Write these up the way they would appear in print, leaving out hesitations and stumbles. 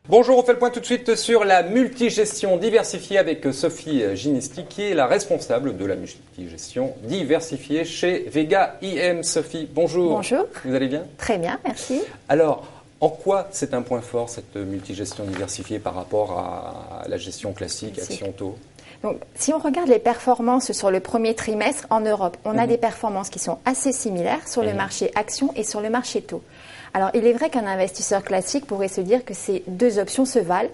Bonjour, on fait le point tout de suite sur la multigestion diversifiée avec Sophie Ginesti, qui est la responsable de la multigestion diversifiée chez Vega IM. Sophie, bonjour. Bonjour. Vous allez bien? Très bien, merci. Alors, en quoi c'est un point fort, cette multigestion diversifiée par rapport à la gestion classique, action taux? Donc, si on regarde les performances sur le premier trimestre en Europe, on a des performances qui sont assez similaires sur le marché action et sur le marché taux. Alors, il est vrai qu'un investisseur classique pourrait se dire que ces deux options se valent,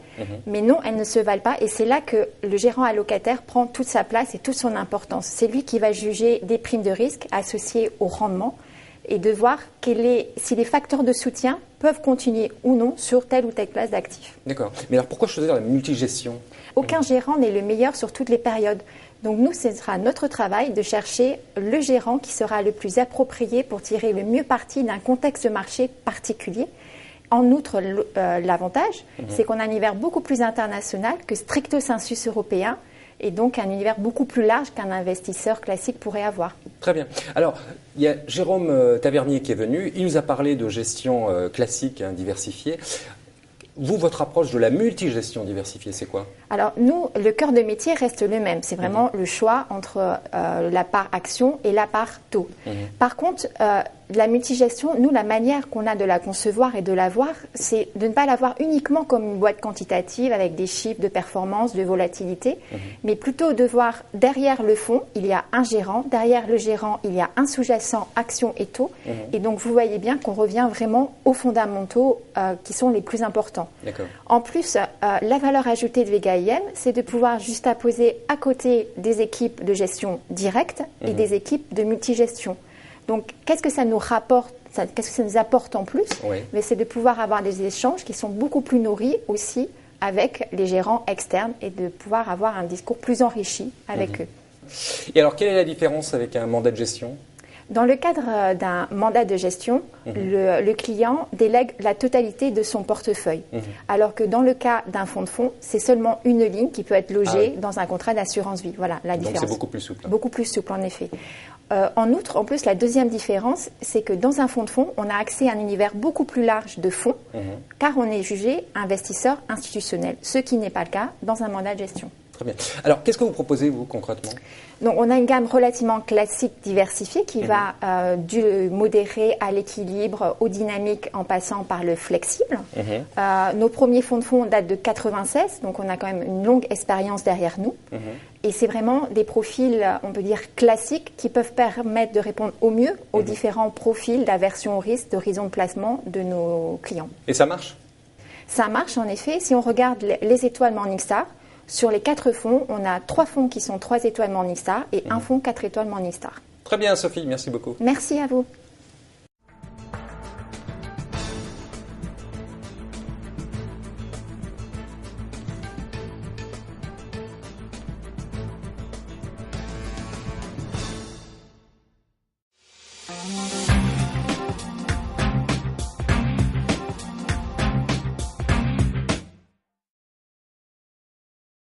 mais non, elles ne se valent pas. Et c'est là que le gérant allocataire prend toute sa place et toute son importance. C'est lui qui va juger des primes de risque associées au rendement et de voir si les facteurs de soutien peuvent continuer ou non sur telle ou telle classe d'actifs. D'accord. Mais alors, pourquoi choisir la multigestion? Aucun gérant n'est le meilleur sur toutes les périodes. Donc nous, ce sera notre travail de chercher le gérant qui sera le plus approprié pour tirer le mieux parti d'un contexte de marché particulier. En outre, l'avantage, c'est qu'on a un univers beaucoup plus international que stricto sensus européen et donc un univers beaucoup plus large qu'un investisseur classique pourrait avoir. Très bien. Alors, il y a Jérôme Tavernier qui est venu. Il nous a parlé de gestion classique, diversifiée. Vous, votre approche de la multigestion diversifiée, c'est quoi? Alors, nous, le cœur de métier reste le même. C'est vraiment le choix entre la part action et la part taux. Par contre, la multigestion, nous, la manière qu'on a de la concevoir et de la voir, c'est de ne pas la voir uniquement comme une boîte quantitative avec des chiffres de performance, de volatilité, mais plutôt de voir derrière le fond, il y a un gérant, derrière le gérant, il y a un sous-jacent action et taux. Et donc, vous voyez bien qu'on revient vraiment aux fondamentaux qui sont les plus importants. En plus, la valeur ajoutée de Vega IM, c'est de pouvoir juste apposer à côté des équipes de gestion directe et des équipes de multigestion. Donc, qu'est-ce que ça nous rapporte, qu'est-ce que ça nous apporte en plus? Mais c'est de pouvoir avoir des échanges qui sont beaucoup plus nourris aussi avec les gérants externes et de pouvoir avoir un discours plus enrichi avec eux. Et alors, quelle est la différence avec un mandat de gestion? Dans le cadre d'un mandat de gestion, le client délègue la totalité de son portefeuille. Alors que dans le cas d'un fonds de fonds, c'est seulement une ligne qui peut être logée dans un contrat d'assurance vie. Voilà la différence. Donc c'est beaucoup plus souple. Beaucoup plus souple, en effet. En outre, en plus, la deuxième différence, c'est que dans un fonds de fonds, on a accès à un univers beaucoup plus large de fonds, car on est jugé investisseur institutionnel, ce qui n'est pas le cas dans un mandat de gestion. Très bien. Alors, qu'est-ce que vous proposez, vous, concrètement? Donc, on a une gamme relativement classique diversifiée qui va du modéré à l'équilibre, au dynamique, en passant par le flexible. Nos premiers fonds de fonds datent de 1996, donc on a quand même une longue expérience derrière nous. Et c'est vraiment des profils, on peut dire, classiques qui peuvent permettre de répondre au mieux aux différents profils d'aversion au risque, d'horizon de placement de nos clients. Et ça marche? Ça marche, en effet. Si on regarde les étoiles Morningstar, sur les 4 fonds, on a 3 fonds qui sont 3 étoiles Morningstar et un fonds 4 étoiles Morningstar. Très bien, Sophie, merci beaucoup. Merci à vous.